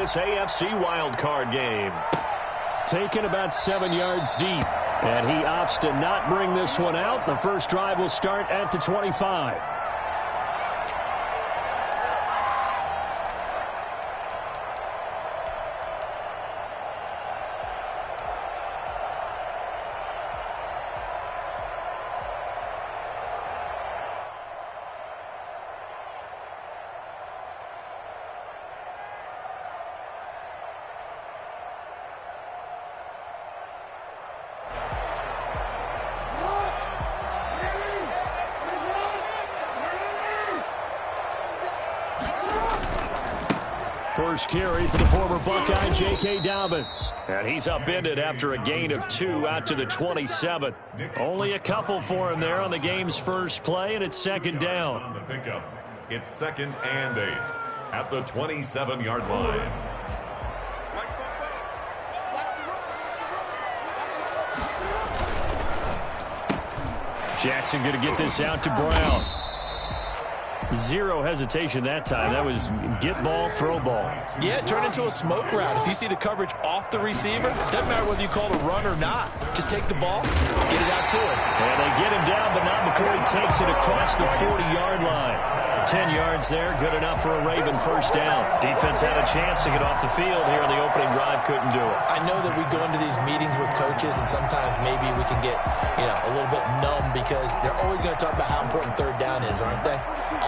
this AFC wildcard game. Taken about 7 yards deep. And he opts to not bring this one out. The first drive will start at the 25. First carry for the former Buckeye, J.K. Dobbins. And he's upended after a gain of 2 out to the 27. Only a couple for him there on the game's first play, and it's second down. On the pickup, it's 2nd and 8 at the 27-yard line. Jackson going to get this out to Brown. Zero hesitation that time. That was get ball, throw ball. Yeah, turn into a smoke route. If you see the coverage off the receiver, doesn't matter whether you call it a run or not. Just take the ball, get it out to him. And they get him down, but not before he takes it across the 40-yard line. 10 yards there, good enough for a Raven first down. Defense had a chance to get off the field here in the opening drive, couldn't do it. I know that we go into these meetings with coaches, and sometimes maybe we can get, a little bit numb because they're always going to talk about how important third down is, aren't they?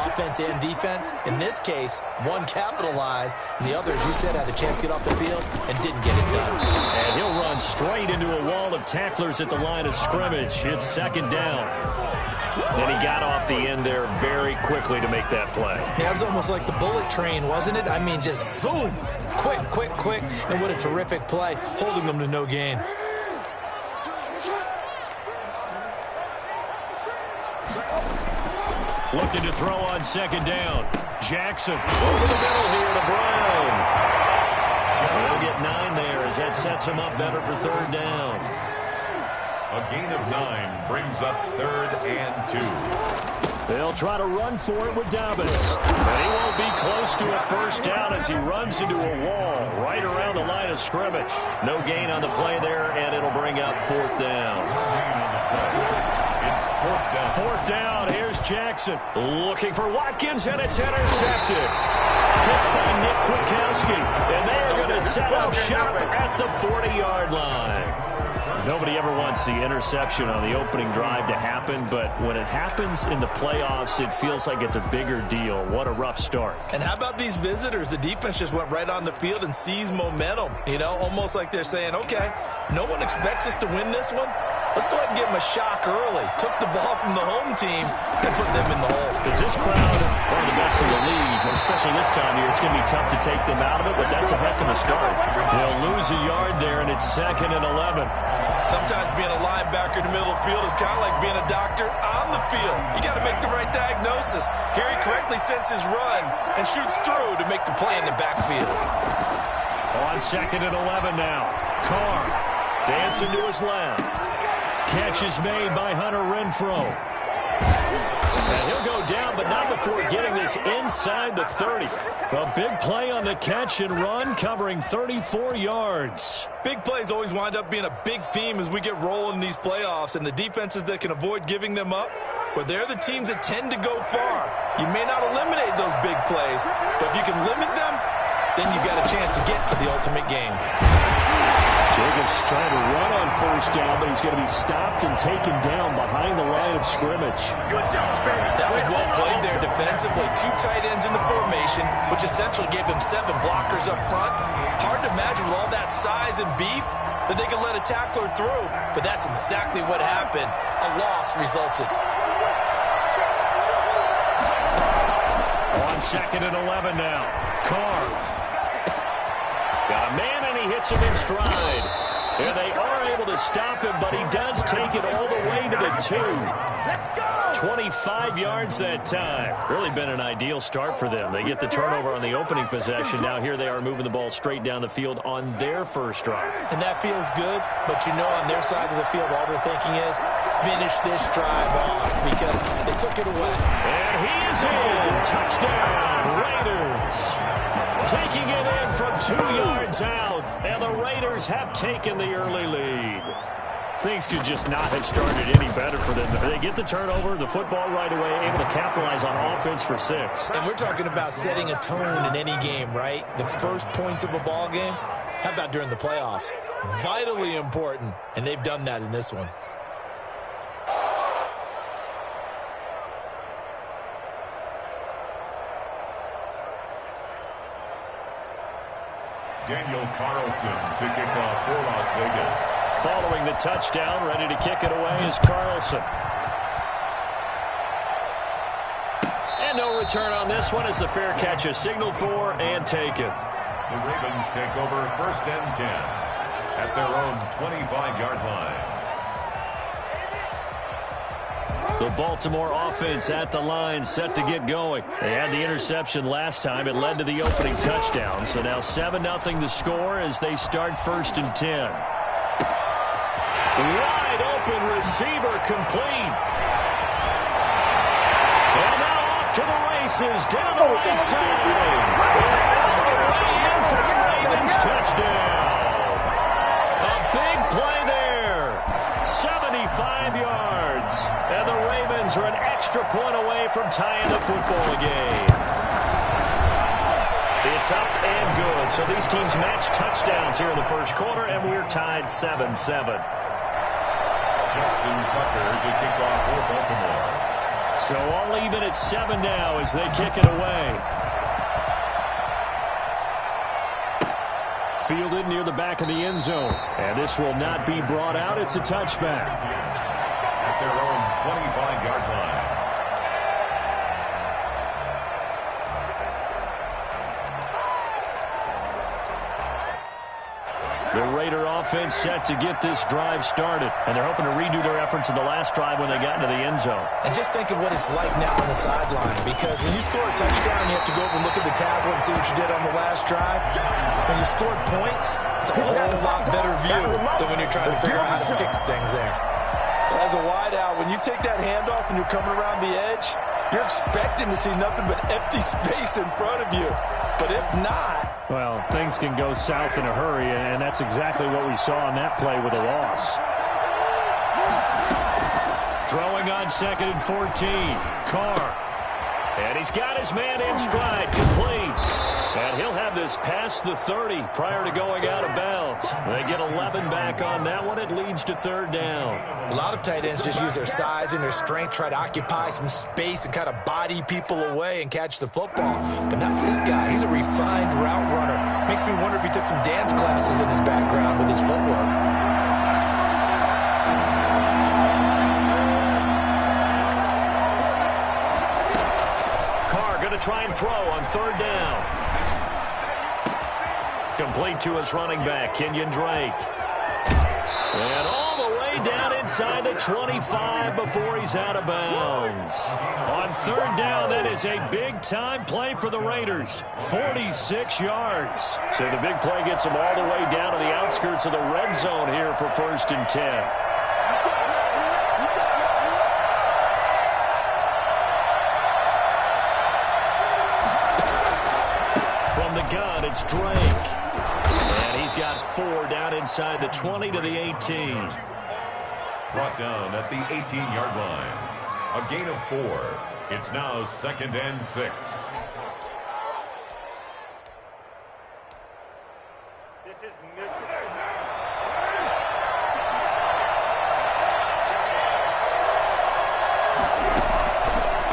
Offense and defense. In this case, one capitalized, and the other, as you said, had a chance to get off the field and didn't get it done. And he'll run straight into a wall of tacklers at the line of scrimmage. It's second down. And he got off the end there very quickly to make that play. Yeah, it was almost like the bullet train, wasn't it? I mean, just zoom. Quick, quick, quick. And what a terrific play, holding them to no gain. Looking to throw on second down. Jackson over the middle here to Brown. They'll get 9 there as that sets him up better for third down. A gain of 9 brings up 3rd and 2. They'll try to run for it with Dobbins. And he won't be close to a first down as he runs into a wall right around the line of scrimmage. No gain on the play there, and it'll bring up 4th down. It's 4th down. 4th down. Here's Jackson looking for Watkins, and it's intercepted. Picked by Nick Kwiatkowski. And they are going to set up shop at the 40-yard line. Nobody ever wants the interception on the opening drive to happen, but when it happens in the playoffs, it feels like it's a bigger deal. What a rough start. And how about these visitors? The defense just went right on the field and seized momentum. Almost like they're saying, okay, no one expects us to win this one. Let's go ahead and give them a shock early. Took the ball from the home team and put them in the hole. Because this crowd are the best in the league, especially this time of year. It's going to be tough to take them out of it, but that's a heck of a start. They'll lose a yard there, and it's 2nd and 11. Sometimes being a linebacker in the middle of the field is kind of like being a doctor on the field. You got to make the right diagnosis. Here he correctly sends his run and shoots through to make the play in the backfield. On 2nd and 11 now. Carr dancing to his left. Catch is made by Hunter Renfrow. And he'll go down, but not before getting this inside the 30. A big play on the catch and run, covering 34 yards. Big plays always wind up being a big theme as we get rolling in these playoffs, and the defenses that can avoid giving them up, but they're the teams that tend to go far. You may not eliminate those big plays, but if you can limit them, then you've got a chance to get to the ultimate game. Jacobs trying to run on first down, but he's going to be stopped and taken down behind the line of scrimmage. Good job, baby. That was well played there defensively. 2 tight ends in the formation, which essentially gave them 7 blockers up front. Hard to imagine with all that size and beef that they could let a tackler through, but that's exactly what happened. A loss resulted. On 2nd and 11 now. Carr. Got a man, and he hits him in stride. And they are able to stop him, but he does take it all the way to the 2. 25 yards that time. Really been an ideal start for them. They get the turnover on the opening possession. Now here they are moving the ball straight down the field on their first drive. And that feels good, but on their side of the field, all they're thinking is finish this drive off because they took it away. And he is in. Touchdown, Raiders. Taking it in from 2 yards out, and the Raiders have taken the early lead. Things could just not have started any better for them. They get the turnover, the football right away, able to capitalize on offense for 6. And we're talking about setting a tone in any game, right? The first points of a ball game. How about during the playoffs? Vitally important, and they've done that in this one. Daniel Carlson to kick off for Las Vegas. Following the touchdown, ready to kick it away is Carlson. And no return on this one as the fair catch is signaled for and taken. The Ravens take over 1st and 10 at their own 25-yard line. The Baltimore offense at the line, set to get going. They had the interception last time. It led to the opening touchdown. So now 7-0 the score as they start 1st and 10. Wide open receiver complete. And now off to the races down the right side. All the way in for the Ravens touchdown. A big play there. 75 yards. And the Ravens are an extra point away from tying the football game. It's up and good. So these teams match touchdowns here in the first quarter, and we're tied 7-7. Justin Tucker to kick off for Baltimore. So all even at 7 now as they kick it away. Fielded near the back of the end zone. And this will not be brought out. It's a touchback. At their own 25-yard line. The Raider offense set to get this drive started. And they're hoping to redo their efforts in the last drive when they got into the end zone. And just think of what it's like now on the sideline, because when you score a touchdown, you have to go over and look at the tablet and see what you did on the last drive. When you scored points, it's a whole lot better view than when you're trying to figure out how to fix things there. As a wideout, when you take that handoff and you're coming around the edge, you're expecting to see nothing but empty space in front of you. But if not... Well, things can go south in a hurry, and that's exactly what we saw on that play with a loss. Throwing on 2nd and 14. Carr. And he's got his man in stride, complete. And he'll have this past the 30 prior to going out of bounds. They get 11 back on that one. It leads to 3rd down. A lot of tight ends just use their size and their strength, try to occupy some space and kind of body people away and catch the football. But not this guy. He's a refined route runner. Makes me wonder if he took some dance classes in his background with his footwork. Try and throw on 3rd down. Complete to his running back, Kenyon Drake. And all the way down inside the 25 before he's out of bounds. On 3rd down, that is a big-time play for the Raiders. 46 yards. So the big play gets them all the way down to the outskirts of the red zone here for 1st and 10. Gun, it's Drake. And he's got 4 down inside the 20 to the 18. Brought down at the 18-yard line. A gain of 4. It's now 2nd and 6. This is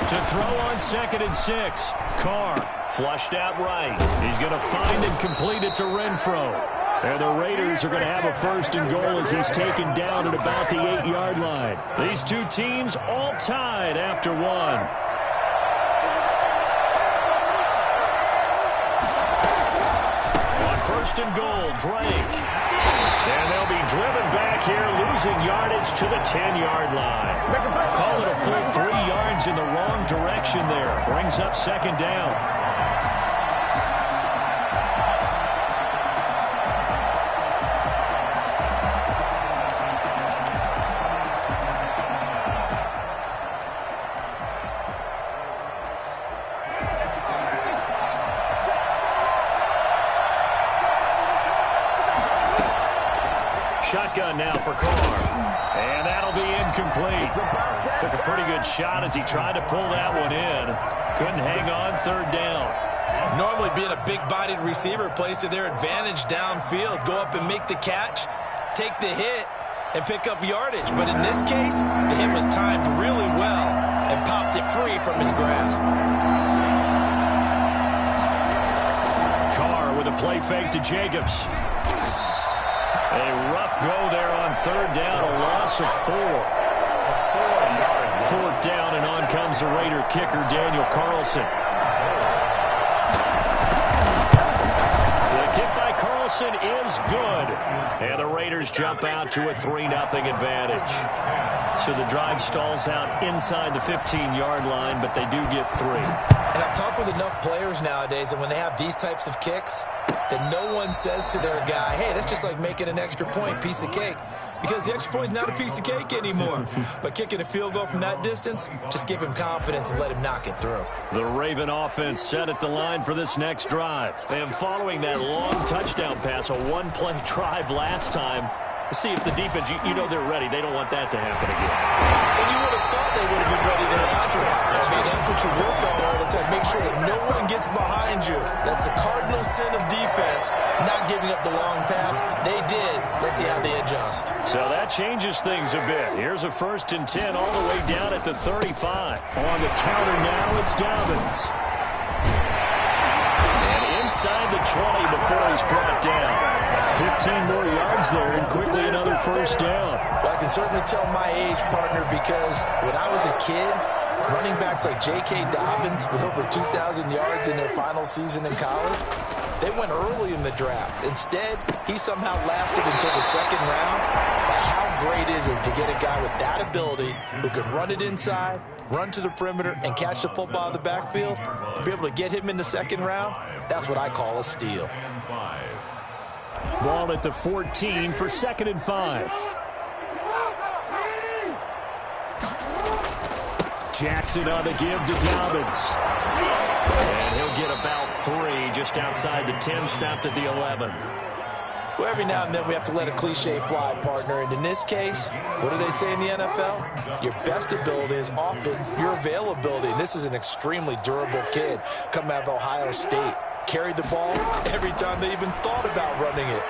to throw on 2nd and 6. Carr flushed out right. He's going to find and complete it to Renfro. And the Raiders are going to have a 1st and goal as he's taken down at about the 8-yard line. These two teams all tied after 1. On 1st and goal, Drake. And they'll be driven back here, losing yardage to the 10-yard line. Call it a full 3 yards in the wrong direction there. Brings up 2nd down. Shotgun now for Carr. And that'll be incomplete. Took a pretty good shot as he tried to pull that one in. Couldn't hang on, third down. Normally being a big-bodied receiver plays to their advantage downfield. Go up and make the catch, take the hit, and pick up yardage. But in this case, the hit was timed really well and popped it free from his grasp. Carr with a play fake to Jacobs. A rough go there on third down, a loss of 4. Fourth down, and on comes the Raider kicker, Daniel Carlson. The kick by Carlson is good. And the Raiders jump out to a 3-0 advantage. So the drive stalls out inside the 15-yard line, but they do get 3. And I've talked with enough players nowadays that when they have these types of kicks, that no one says to their guy, hey, that's just like making an extra point, piece of cake. Because the extra point is not a piece of cake anymore. But kicking a field goal from that distance, just give him confidence and let him knock it through. The Raven offense set at the line for this next drive. And following that long touchdown pass, a one-play drive last time, see if the defense, you know they're ready. They don't want that to happen again. And you would have thought they would have been ready the last time. I mean, that's what you work on all the time. Make sure that no one gets behind you. That's the cardinal sin of defense, not giving up the long pass. They did. Let's see how they adjust. So that changes things a bit. Here's a 1st and 10 all the way down at the 35. On the counter now, it's Dobbins. And inside the 20 before he's brought down. 15 more yards there, and quickly another first down. Well, I can certainly tell my age, partner, because when I was a kid, running backs like J.K. Dobbins with over 2,000 yards in their final season in college, they went early in the draft. Instead, he somehow lasted until the second round. But how great is it to get a guy with that ability who can run it inside, run to the perimeter, and catch the football out of the backfield? To be able to get him in the second round, that's what I call a steal. Ball at the 14 for 2nd and 5. Jackson on the give to Dobbins. And he'll get about 3 just outside the 10, stopped at the 11. Well, every now and then we have to let a cliche fly, partner. And in this case, what do they say in the NFL? Your best ability is often your availability. And this is an extremely durable kid coming out of Ohio State. Carried the ball every time they even thought about running it.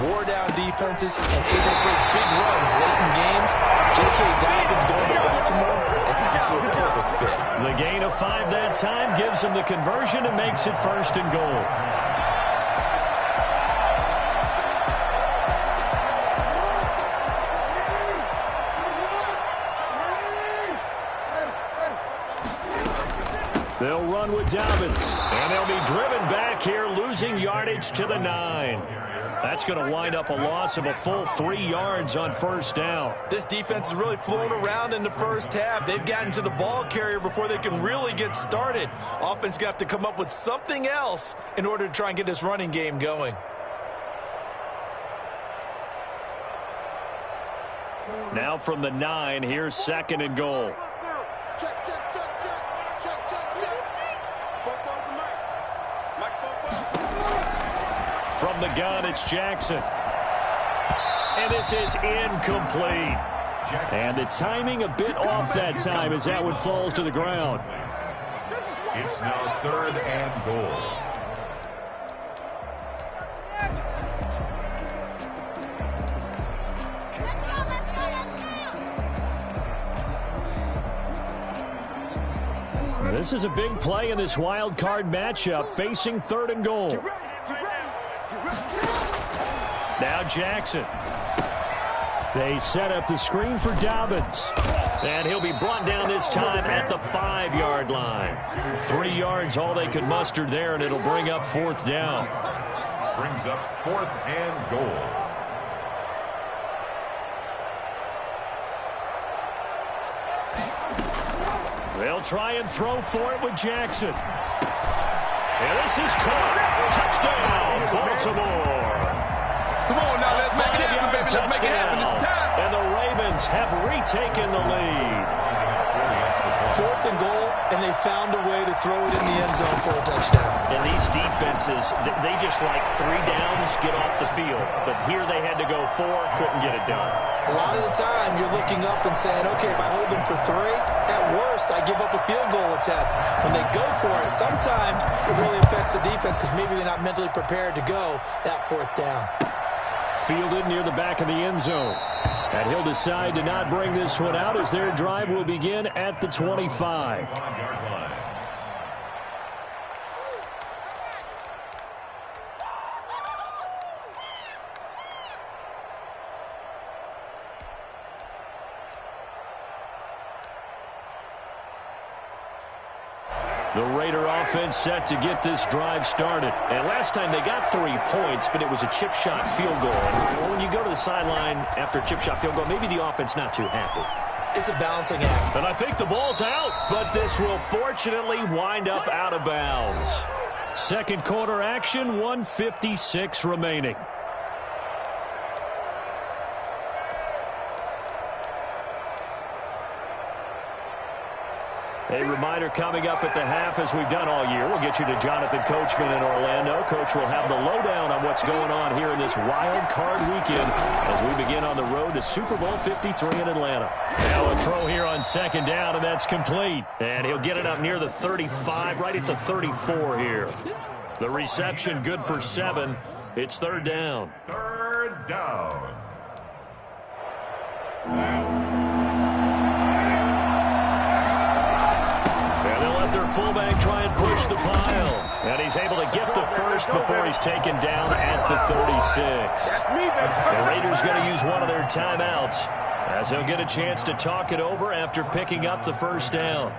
Wore down defenses and able to break big runs late in games. J.K. Dobbins going to Baltimore, an absolute perfect fit. The gain of 5 that time gives him the conversion and makes it 1st and goal. They'll run with Dobbins, and they'll be driven back here, losing yardage to the 9. That's going to wind up a loss of a full 3 yards on first down. This defense has really flown around in the first half. They've gotten to the ball carrier before they can really get started. Offense going to have to come up with something else in order to try and get this running game going. Now from the 9, here's 2nd and goal. Check, check, check, check. Check, check, check. From the gun, it's Jackson. And this is incomplete. And the timing a bit off that time as that one falls to the ground. It's now 3rd and goal. This is a big play in this wild card matchup, facing 3rd and goal. Now Jackson. They set up the screen for Dobbins. And he'll be brought down this time at the 5-yard line. 3 yards, all they could muster there, and it'll bring up 4th down. Brings up 4th and goal. They'll try and throw for it with Jackson. And this is caught. Touchdown, Baltimore. Come on now, let's make it happen, baby. Let's make it happen. It's time. And the Ravens have retaken the lead. 4th and goal, and they found a way to throw it in the end zone for a touchdown. And these defenses, they just like 3 downs, get off the field. But here they had to go 4, couldn't get it done. A lot of the time, you're looking up and saying, okay, if I hold them for 3, at worst, I give up a field goal attempt. When they go for it, sometimes it really affects the defense because maybe they're not mentally prepared to go that 4th down. Fielded near the back of the end zone. And he'll decide to not bring this one out as their drive will begin at the 25. The Raider offense set to get this drive started. And last time they got 3 points, but it was a chip shot field goal. And when you go to the sideline after a chip shot field goal, maybe the offense not too happy. It's a balancing act. And I think the ball's out, but this will fortunately wind up out of bounds. Second quarter action, 1:56 remaining. A reminder coming up at the half, as we've done all year. We'll get you to Jonathan Coachman in Orlando. Coach will have the lowdown on what's going on here in this wild card weekend as we begin on the road to Super Bowl 53 in Atlanta. Now a throw here on second down, and that's complete. And he'll get it up near the 35, right at the 34 here. The reception good for 7. It's 3rd down. 3rd down. Their fullback try and push the pile. And he's able to get the first before he's taken down at the 36. The Raiders going to use one of their timeouts as he'll get a chance to talk it over after picking up the first down.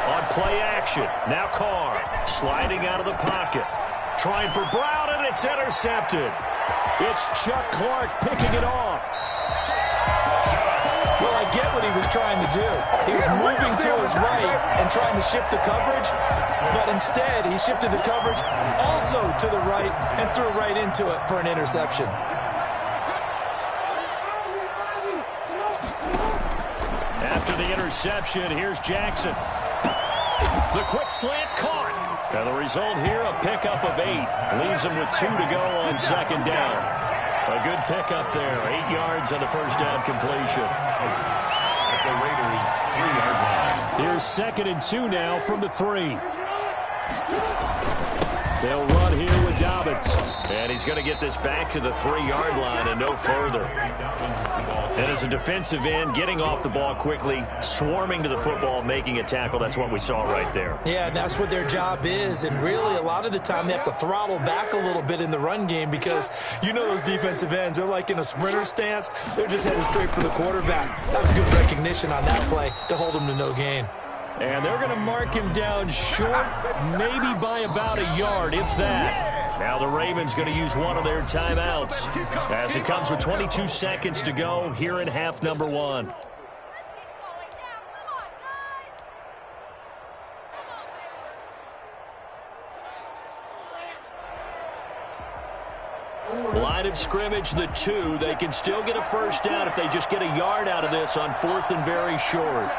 On play action, now Carr sliding out of the pocket. Trying for Brown, and it's intercepted. It's Chuck Clark picking it off. Well, I get what he was trying to do. He was moving to his right and trying to shift the coverage, but instead he shifted the coverage also to the right and threw right into it for an interception. After the interception, here's Jackson. The quick slant caught. And the result here, a pickup of 8. Leaves him with 2 to go on second down. A good pickup there. 8 yards on the first down completion. At the Raiders' 3-yard line. Here's 2nd and 2 now from the 3. They'll run here with Dobbins. And he's going to get this back to the 3-yard line and no further. And as a defensive end, getting off the ball quickly, swarming to the football, making a tackle, that's what we saw right there. Yeah, that's what their job is. And really, a lot of the time, they have to throttle back a little bit in the run game because you know those defensive ends, they're like in a sprinter stance. They're just headed straight for the quarterback. That was good recognition on that play to hold him to no gain. And they're going to mark him down short, maybe by about a yard, if that. Now the Ravens going to use one of their timeouts as it comes with 22 seconds to go here in half number 1. Line of scrimmage, the 2. They can still get a first down if they just get a yard out of this on 4th and very short.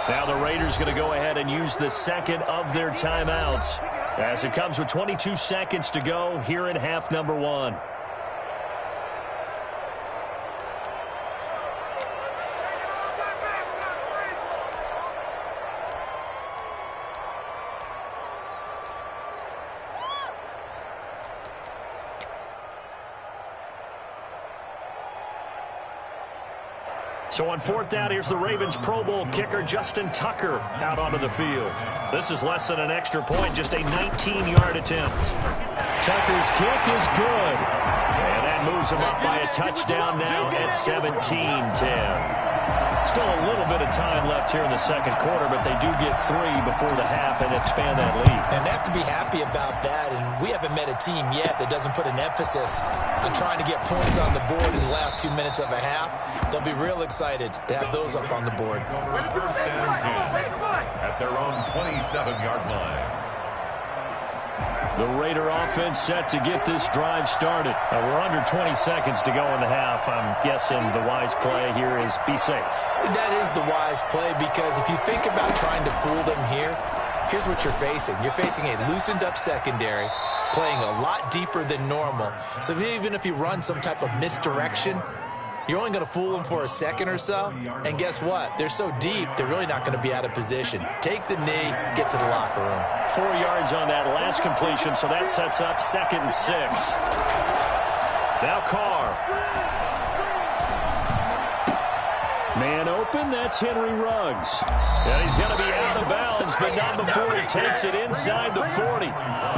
Now the Raiders going to go ahead and use the 2nd of their timeouts as it comes with 22 seconds to go here in half number 1. So on 4th down, here's the Ravens Pro Bowl kicker, Justin Tucker, out onto the field. This is less than an extra point, just a 19-yard attempt. Tucker's kick is good. And that moves him up by a touchdown now at 17-10. Still a little bit of time left here in the second quarter, but they do get 3 before the half and expand that lead. And they have to be happy about that, and we haven't met a team yet that doesn't put an emphasis on trying to get points on the board in the last 2 minutes of a half. They'll be real excited to have those up on the board. First and 10 at their own 27-yard line. The Raider offense set to get this drive started. We're under 20 seconds to go in the half. I'm guessing the wise play here is be safe. That is the wise play, because if you think about trying to fool them here, here's what you're facing. You're facing a loosened-up secondary, playing a lot deeper than normal. So even if you run some type of misdirection, you're only going to fool them for a second or so. And guess what? They're so deep, they're really not going to be out of position. Take the knee, get to the locker room. 4 yards on that last completion, so that sets up 2nd and 6. Now Carr. Man open, that's Henry Ruggs. And he's going to be out of bounds, but not before he takes it inside the 40.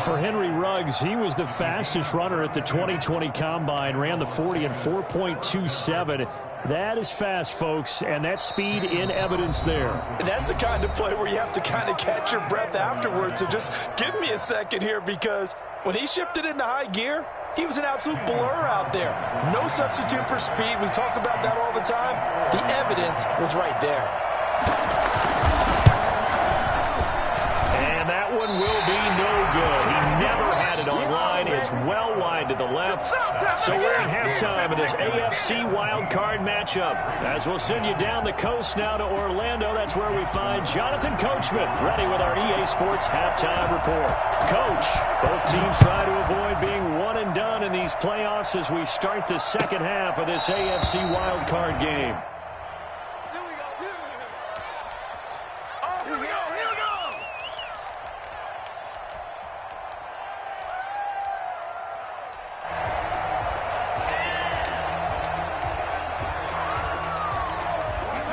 For Henry Ruggs, he was the fastest runner at the 2020 Combine, ran the 40 in 4.27. That is fast, folks, and that speed in evidence there. And that's the kind of play where you have to kind of catch your breath afterwards. So just give me a second here, because when he shifted into high gear, he was an absolute blur out there. No substitute for speed. We talk about that all the time. The evidence was right there. And that one will be no good. He never had it on line. It's well wide to the left. So we're at halftime of this AFC wildcard matchup. As we'll send you down the coast now to Orlando, that's where we find Jonathan Coachman, ready with our EA Sports halftime report. Coach, both teams try to avoid being one and done in these playoffs as we start the second half of this AFC wildcard game.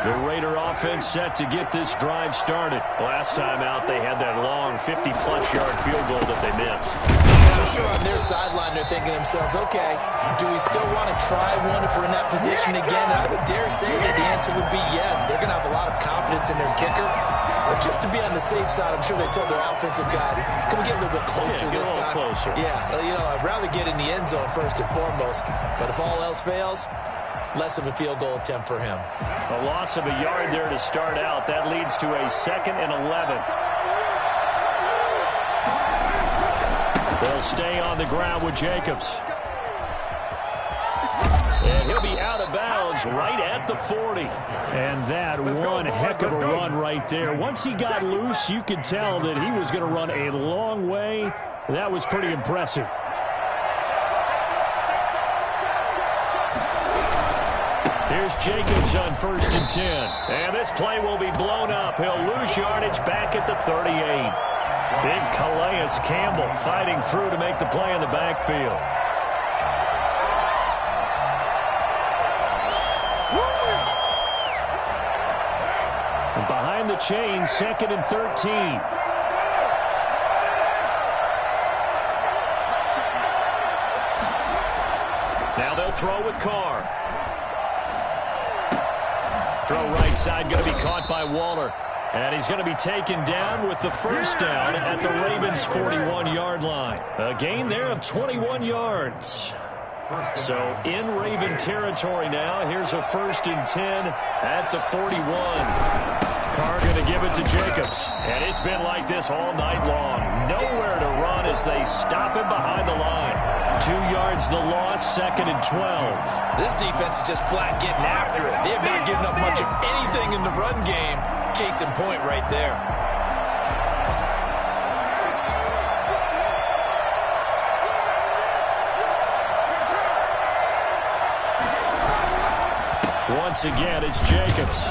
The Raider offense set to get this drive started. Last time out, they had that long 50-plus yard field goal that they missed. I'm sure on their sideline they're thinking to themselves, okay, do we still want to try one if we're in that position again? And I would dare say that the answer would be yes. They're going to have a lot of confidence in their kicker. But just to be on the safe side, I'm sure they told their offensive guys, can we get a little bit closer this time? Closer. Yeah, I'd rather get in the end zone first and foremost. But if all else fails, less of a field goal attempt for him. A loss of a yard there to start out. That leads to a 2nd and 11. They'll stay on the ground with Jacobs. And he'll be out of bounds right at the 40. And that one heck of a run right there. Once he got loose, you could tell that he was going to run a long way. That was pretty impressive. Here's Jacobs on 1st and 10. And this play will be blown up. He'll lose yardage back at the 38. Big Calais Campbell fighting through to make the play in the backfield. And behind the chain, 2nd and 13. Now they'll throw with Carr. Throw right side, going to be caught by Waller. And he's going to be taken down with the first down at the Ravens' 41-yard line. A gain there of 21 yards. So in Raven territory now. Here's a 1st and 10 at the 41. Carr going to give it to Jacobs. And it's been like this all night long. Nowhere to run as they stop him behind the line. 2 yards the loss, 2nd and 12. This defense is just flat getting after it. They have not given up much of anything in the run game. Case in point right there. Once again, it's Jacobs.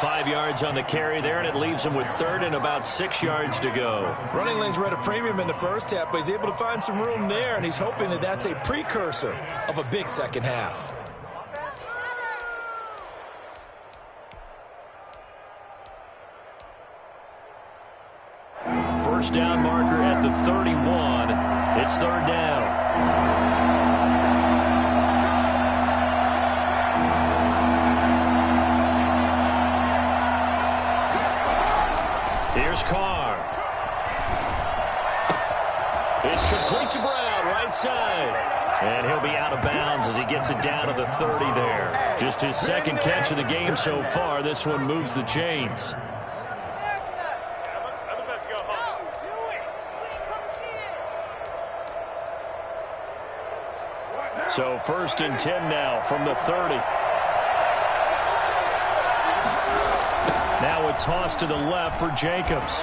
5 yards on the carry there, and it leaves him with 3rd and about 6 yards to go. Running lanes were at a premium in the first half, but he's able to find some room there, and he's hoping that that's a precursor of a big second half. First down marker at the 31. It's 3rd down. right to Brown, right side. And he'll be out of bounds as he gets it down to the 30 there. Just his second catch of the game so far. This one moves the chains. So 1st and 10 now from the 30. Now a toss to the left for Jacobs.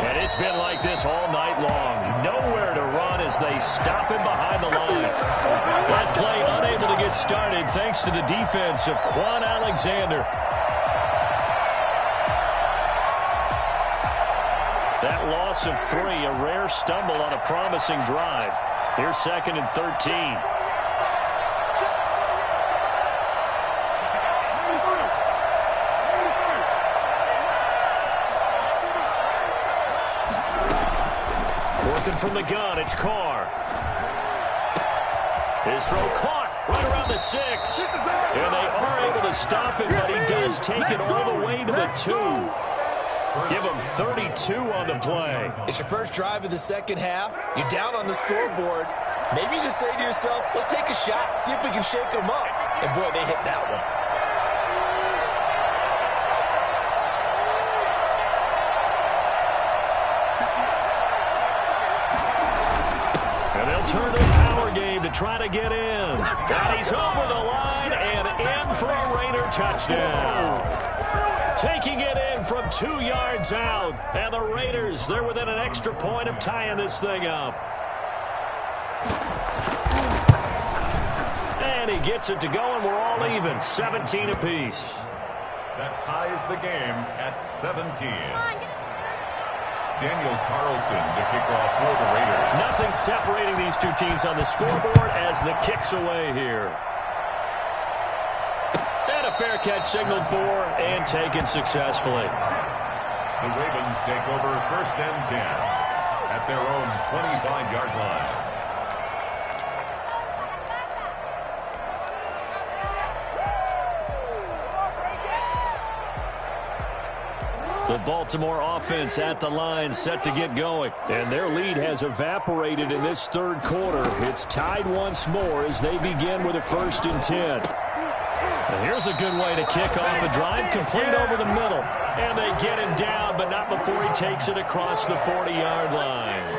And it's been like this all night long. Nowhere to run as they stop him behind the line. That play unable to get started thanks to the defense of Quan Alexander. That loss of 3, a rare stumble on a promising drive. Here's 2nd and 13. From the gun, it's Carr. His throw caught right around the 6. And they are able to stop him, but he does take it all the way to the 2. Give him 32 on the play. It's your first drive of the second half. You're down on the scoreboard. Maybe you just say to yourself, let's take a shot, see if we can shake them up. And boy, they hit that one. Turn to the power game to try to get in. And he's over the line and in for a Raider touchdown. Taking it in from 2 yards out. And the Raiders, they're within an extra point of tying this thing up. And he gets it to go, and we're all even. 17 apiece. That ties the game at 17. Daniel Carlson to kick off for the Raiders. Nothing separating these two teams on the scoreboard as the kick's away here. And a fair catch signaled for and taken successfully. The Ravens take over 1st and 10 at their own 25-yard line. The Baltimore offense at the line, set to get going. And their lead has evaporated in this 3rd quarter. It's tied once more as they begin with a 1st and 10. And here's a good way to kick off a drive, complete over the middle. And they get him down, but not before he takes it across the 40-yard line.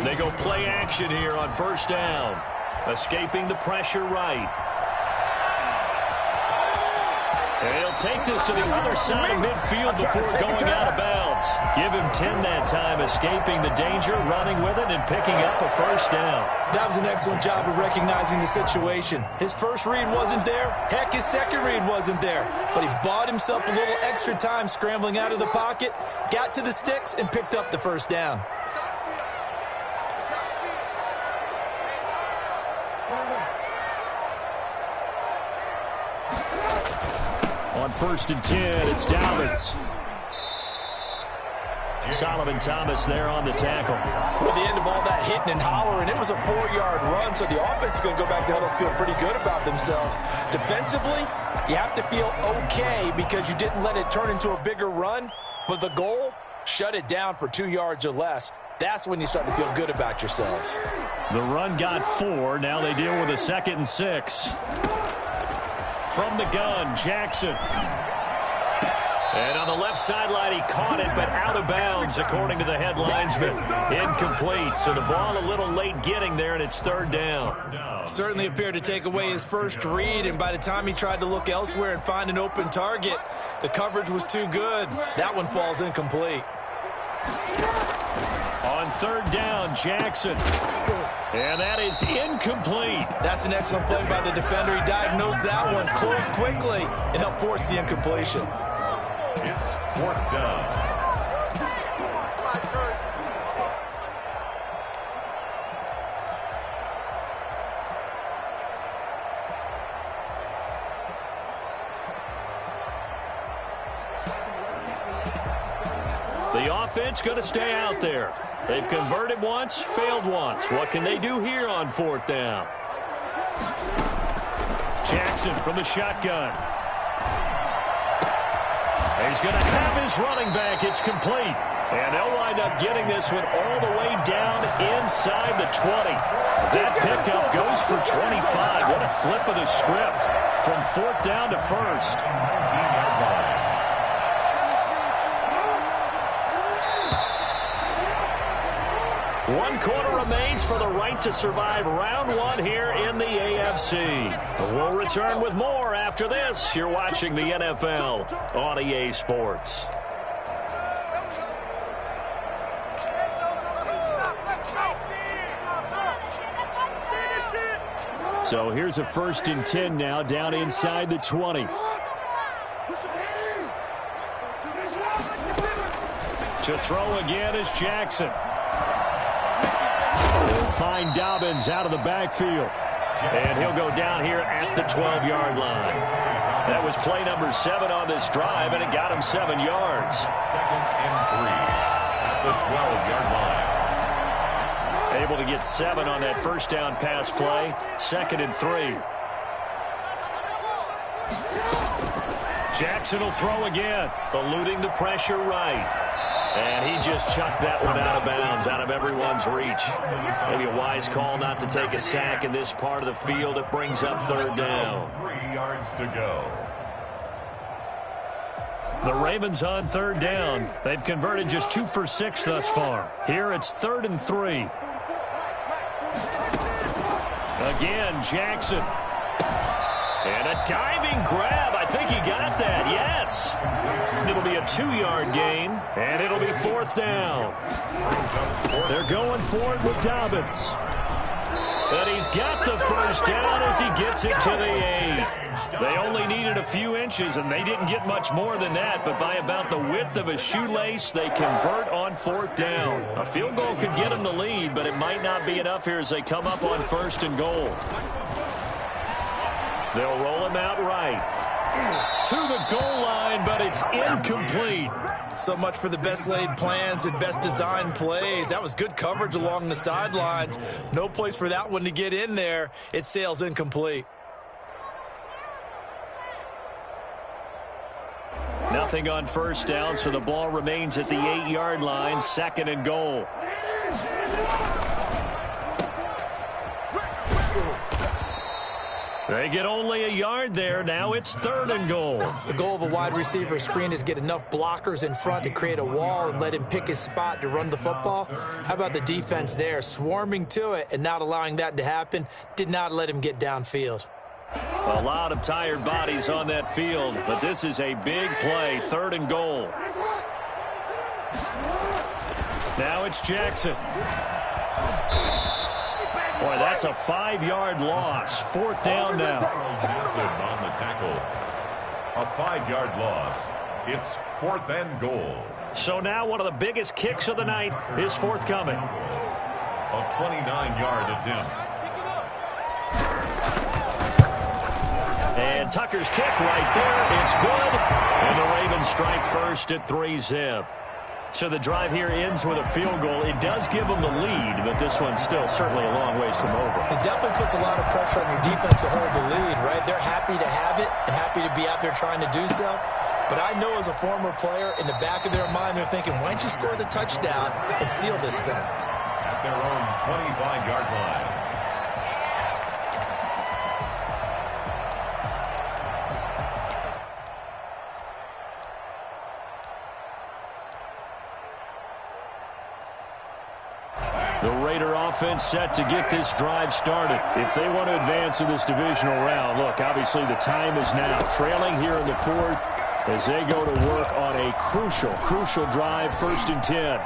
They go play action here on 1st down. Escaping the pressure right. And he'll take this to the other side of midfield before going out of bounds. Give him 10 that time, escaping the danger, running with it, and picking up a 1st down. That was an excellent job of recognizing the situation. His first read wasn't there. Heck, his second read wasn't there. But he bought himself a little extra time scrambling out of the pocket, got to the sticks, and picked up the 1st down. On 1st and 10, it's Dobbins. Solomon Thomas there on the tackle. Well, the end of all that hitting and hollering, it was a 4-yard run, so the offense is going to go back there and feel pretty good about themselves. Defensively, you have to feel okay because you didn't let it turn into a bigger run, but the goal, shut it down for 2 yards or less. That's when you start to feel good about yourselves. The run got 4. Now they deal with a 2nd and 6. From the gun, Jackson. And on the left sideline, he caught it, but out of bounds, according to the head linesman. Incomplete, so the ball a little late getting there, and it's 3rd down. Certainly appeared to take away his first read, and by the time he tried to look elsewhere and find an open target, the coverage was too good. That one falls incomplete. On 3rd down, Jackson. And that is incomplete. That's an excellent play by the defender. He diagnosed that one, closed quickly, and helped force the incompletion. It's 4th down. The offense going to stay out there. They've converted once, failed once. What can they do here on 4th down? Jackson from the shotgun. He's going to have his running back. It's complete. And they'll wind up getting this one all the way down inside the 20. That pickup goes for 25. What a flip of the script from 4th down to 1st. 19-yard line. One quarter remains for the right to survive round one here in the AFC. We'll return with more after this. You're watching the NFL on EA Sports. So here's a 1st and 10 now down inside the 20. To throw again is Jackson. They'll find Dobbins out of the backfield. And he'll go down here at the 12-yard line. That was play number 7 on this drive, and it got him 7 yards. 2nd and 3 at the 12-yard line. Able to get 7 on that 1st down pass play. 2nd and 3. Jackson will throw again, eluding the pressure right. And he just chucked that one out of bounds, out of everyone's reach. Maybe a wise call not to take a sack in this part of the field. It brings up 3rd down. 3 yards to go. The Ravens on 3rd down. They've converted just 2 for 6 thus far. Here it's 3rd and 3. Again, Jackson. And a diving grab. I think he got that, yes. It'll be a 2-yard gain, and it'll be 4th down. They're going for it with Dobbins. And he's got the 1st down as he gets it to the 8. They only needed a few inches, and they didn't get much more than that, but by about the width of a shoelace, they convert on 4th down. A field goal could get them the lead, but it might not be enough here as they come up on 1st and goal. They'll roll him out right. To the goal line, but it's incomplete. So much for the best laid plans and best designed plays. That was good coverage along the sidelines. No place for that one to get in there. It sails incomplete. Nothing on 1st down, so the ball remains at the 8-yard line. 2nd and goal. They get only a yard there. Now it's 3rd and goal. The goal of a wide receiver screen is get enough blockers in front to create a wall and let him pick his spot to run the football. How about the defense there, swarming to it and not allowing that to happen? Did not let him get downfield. A lot of tired bodies on that field, but this is a big play. 3rd and goal. Now it's Jackson. Boy, that's a 5-yard loss. 4th down now. Massive on the tackle. A 5-yard loss. It's 4th and goal. So now one of the biggest kicks of the night is forthcoming. A 29-yard attempt. And Tucker's kick right there. It's good. And the Ravens strike first at 3-zip. So the drive here ends with a field goal. It does give them the lead, but this one's still certainly a long ways from over. It definitely puts a lot of pressure on your defense to hold the lead, right? They're happy to have it and happy to be out there trying to do so. But I know as a former player, in the back of their mind, they're thinking, why don't you score the touchdown and seal this thing? At their own 25-yard line. The Raider offense set to get this drive started. If they want to advance in this divisional round, look, obviously the time is now. Trailing here in the 4th as they go to work on a crucial drive, 1st and 10.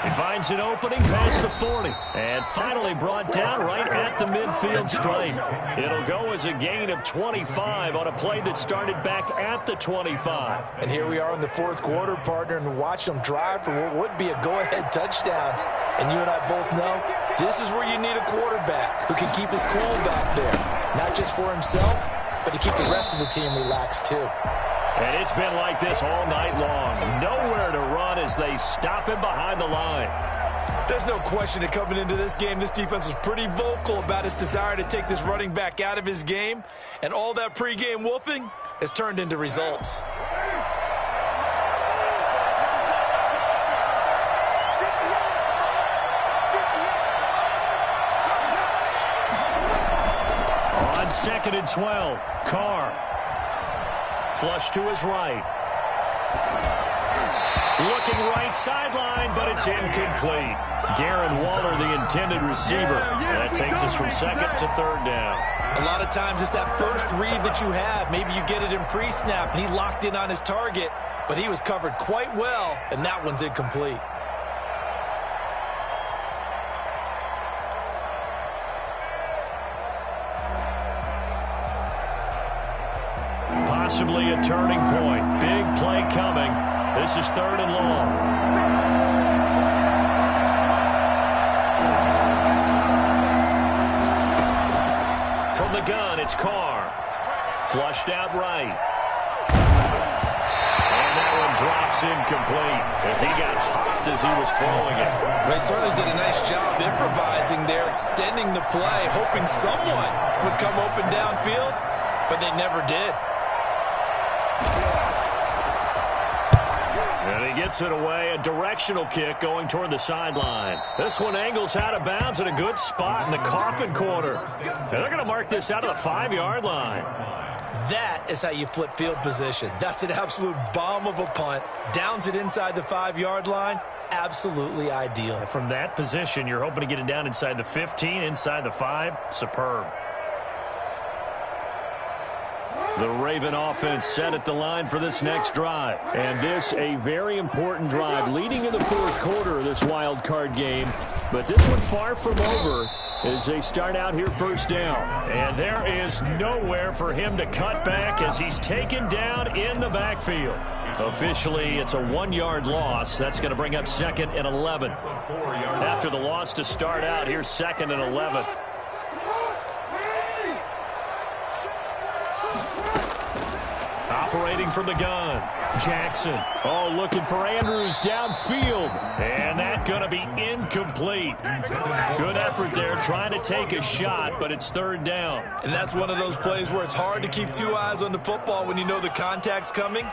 He finds an opening past the 40 and finally brought down right at the midfield stripe. It'll go as a gain of 25 on a play that started back at the 25. And here we are in the 4th quarter, partner, and watch them drive for what would be a go-ahead touchdown. And you and I both know this is where you need a quarterback who can keep his cool back there. Not just for himself, but to keep the rest of the team relaxed too. And it's been like this all night long. Nowhere to run as they stop him behind the line. There's no question that coming into this game, this defense was pretty vocal about its desire to take this running back out of his game. And all that pregame wolfing has turned into results. on 2nd and 12. Carr. Flush to his right. Looking right sideline, but it's incomplete. Darren Waller, the intended receiver. That takes us from 2nd to 3rd down. A lot of times it's that first read that you have. Maybe you get it in pre-snap, and he locked in on his target, but he was covered quite well, and that one's incomplete. Possibly a turning point. Big play coming. This is 3rd and long. From the gun, it's Carr. Flushed out right. And that one drops incomplete as he got popped as he was throwing it. They certainly did a nice job improvising there, extending the play, hoping someone would come open downfield, but they never did. And he gets it away, a directional kick going toward the sideline. This one angles out of bounds in a good spot in the coffin corner. And they're going to mark this out of the 5-yard line. That is how you flip field position. That's an absolute bomb of a punt. Downs it inside the 5-yard line. Absolutely ideal. From that position, you're hoping to get it down inside the 15, inside the 5. Superb. The Raven offense set at the line for this next drive. And this, a very important drive, leading in the 4th quarter of this wild card game. But this one far from over as they start out here 1st down. And there is nowhere for him to cut back as he's taken down in the backfield. Officially, it's a 1-yard loss. That's going to bring up 2nd and 11. After the loss to start out, here's 2nd and 11. Operating from the gun, Jackson. Oh, looking for Andrews downfield. And that's going to be incomplete. Good effort there, trying to take a shot, but it's 3rd down. And that's one of those plays where it's hard to keep 2 eyes on the football when you know the contact's coming,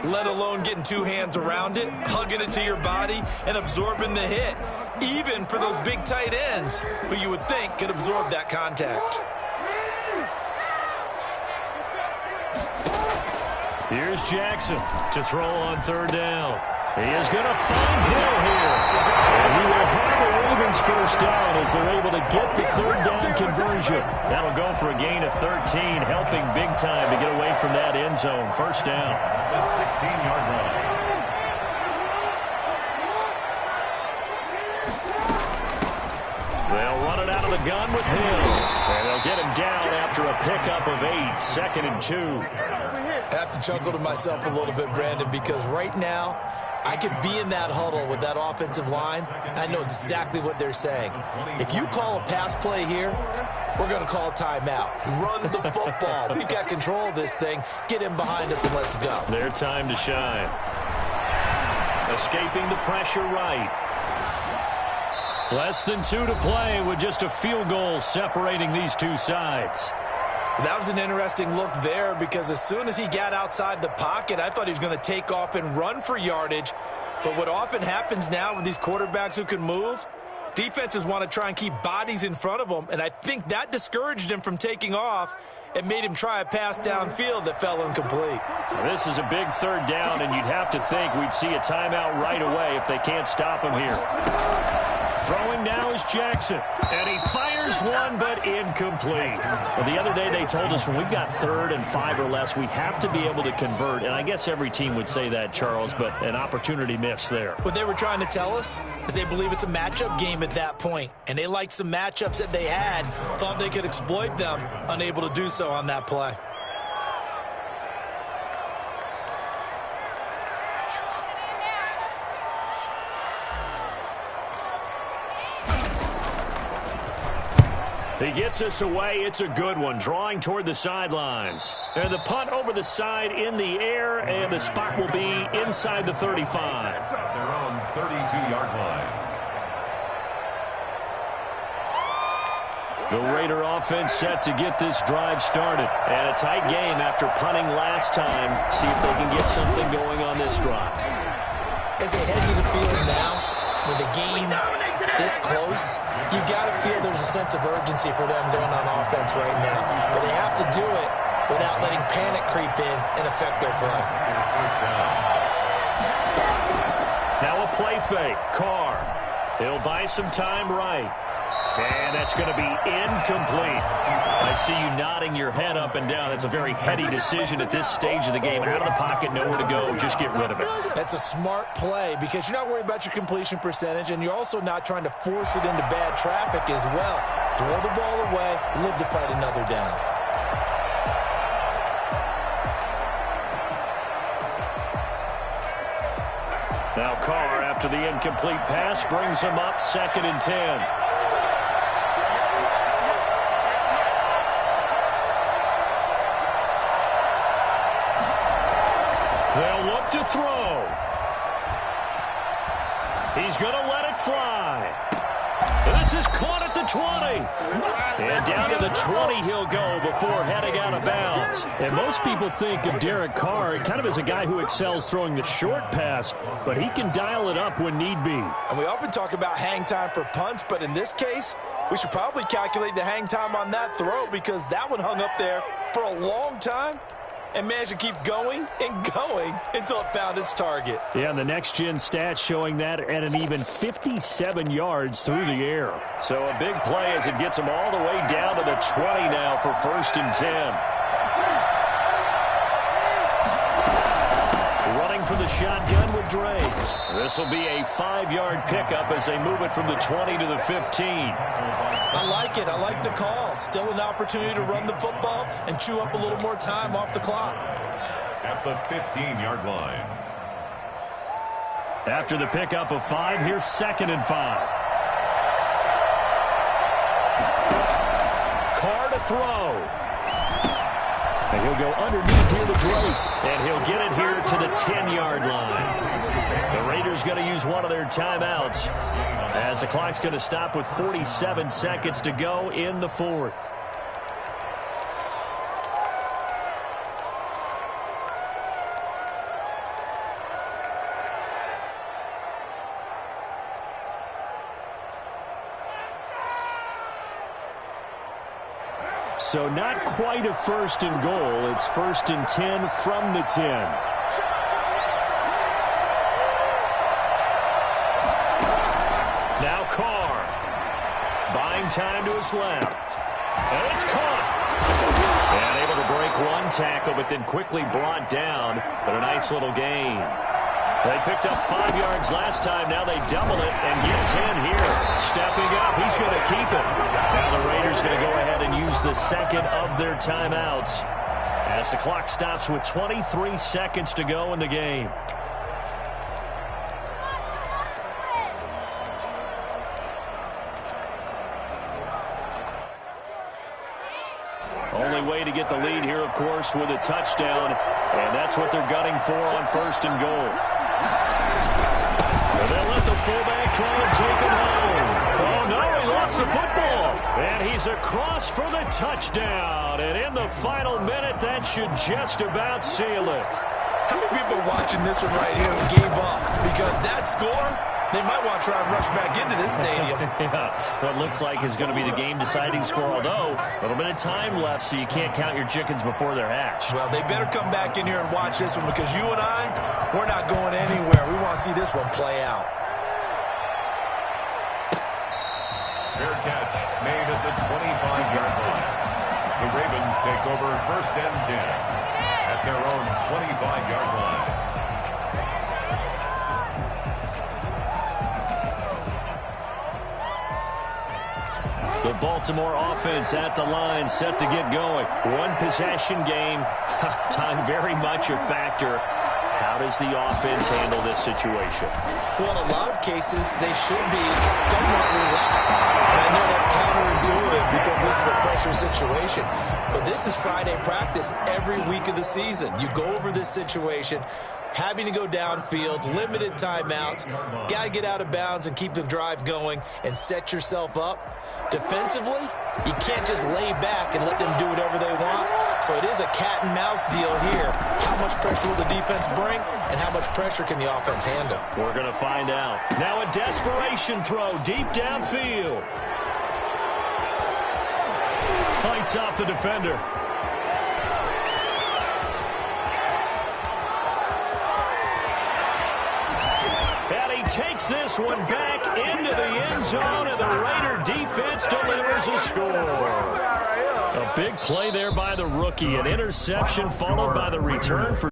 let alone getting 2 hands around it, hugging it to your body, and absorbing the hit, even for those big tight ends who you would think could absorb that contact. Here's Jackson to throw on 3rd down. He is going to find Hill here. And he will have the Ravens 1st down as they're able to get the 3rd down conversion. That'll go for a gain of 13, helping big time to get away from that end zone. 1st down. The 16-yard line. They'll run it out of the gun with Hill. And they'll get him down after a pickup of 8. 2nd and 2. I have to chuckle to myself a little bit, Brandon, because right now I could be in that huddle with that offensive line, and I know exactly what they're saying. If you call a pass play here, we're going to call a timeout. Run the football. We've got control of this thing. Get in behind us and let's go. Their time to shine. Escaping the pressure right. Less than 2 to play with just a field goal separating these 2 sides. That was an interesting look there because as soon as he got outside the pocket, I thought he was going to take off and run for yardage. But what often happens now with these quarterbacks who can move, defenses want to try and keep bodies in front of them, and I think that discouraged him from taking off and made him try a pass downfield that fell incomplete. This is a big 3rd down, and you'd have to think we'd see a timeout right away if they can't stop him here. Throwing now is Jackson, and he fires one, but incomplete. Well, the other day they told us when we've got 3rd and 5 or less, we have to be able to convert, and I guess every team would say that, Charles, but an opportunity missed there. What they were trying to tell us is they believe it's a matchup game at that point, and they liked some matchups that they had, thought they could exploit them, unable to do so on that play. He gets us away. It's a good one. Drawing toward the sidelines. And the punt over the side in the air, and the spot will be inside the 35. Their own 32-yard line. The Raider offense set to get this drive started. And a tight game after punting last time. See if they can get something going on this drive. As they head to the field now, with the game this close, you got to feel there's a sense of urgency for them going on offense right now. But they have to do it without letting panic creep in and affect their play. Now a play fake. Carr. He'll buy some time right. And that's going to be incomplete. I see you nodding your head up and down. That's a very heady decision at this stage of the game. Out of the pocket, nowhere to go. Just get rid of it. That's a smart play because you're not worried about your completion percentage, and you're also not trying to force it into bad traffic as well. Throw the ball away, live to fight another down. Now Carr, after the incomplete pass, brings him up 2nd and 10. They'll look to throw. He's going to let it fly. This is caught at the 20. And down to the 20 he'll go before heading out of bounds. And most people think of Derek Carr kind of as a guy who excels throwing the short pass, but he can dial it up when need be. And we often talk about hang time for punts, but in this case, we should probably calculate the hang time on that throw because that one hung up there for a long time and managed to keep going and going until it found its target. Yeah, and the next-gen stats showing that at an even 57 yards through the air. So a big play as it gets them all the way down to the 20 now for 1st and 10. Running for the shotgun with Drake. This will be a 5-yard pickup as they move it from the 20 to the 15. I like it. I like the call. Still an opportunity to run the football and chew up a little more time off the clock. At the 15-yard line. After the pickup of 5, here's 2nd and 5. Carr to throw. And he'll go underneath here to Drake. And he'll get it here to the 10-yard line. The Raiders going to use one of their timeouts as the clock's going to stop with 47 seconds to go in the 4th. So not quite a 1st and goal. It's 1st and 10 from the 10. Now Carr. Buying time to his left. And it's caught. And able to break one tackle, but then quickly brought down. But a nice little gain. They picked up 5 yards last time. Now they double it and get 10 here. Stepping up, he's going to keep it. Now the Raiders going to go ahead and use the 2nd of their timeouts as the clock stops with 23 seconds to go in the game. Only way to get the lead here, of course, with a touchdown. And that's what they're gunning for on 1st and goal. And they'll let the fullback try and take it home. Oh, no, he lost the football. And he's across for the touchdown. And in the final minute, that should just about seal it. How many people are watching this one right here and gave up? Because that score, they might want to try and rush back into this stadium. Yeah, what looks like is going to be the game-deciding score, although a little bit of time left, so you can't count your chickens before they're hatched. Well, they better come back in here and watch this one because you and I, we're not going anywhere. We want to see this one play out. Fair catch made at the 25-yard line. The Ravens take over 1st and 10 at their own 25-yard line. The Baltimore offense at the line, set to get going. One possession game. Time very much a factor. How does the offense handle this situation? Well, in a lot of cases, they should be somewhat relaxed. And I know that's counterintuitive because this is a pressure situation. But this is Friday practice every week of the season. You go over this situation, having to go downfield, limited timeouts, got to get out of bounds and keep the drive going and set yourself up. Defensively, you can't just lay back and let them do whatever they want. So it is a cat and mouse deal here. How much pressure will the defense bring, and how much pressure can the offense handle? We're going to find out. Now a desperation throw deep downfield. Fights off the defender. And he takes this one back into the end zone, and the Raider defense delivers a score. A big play there by the rookie. An interception followed by the return for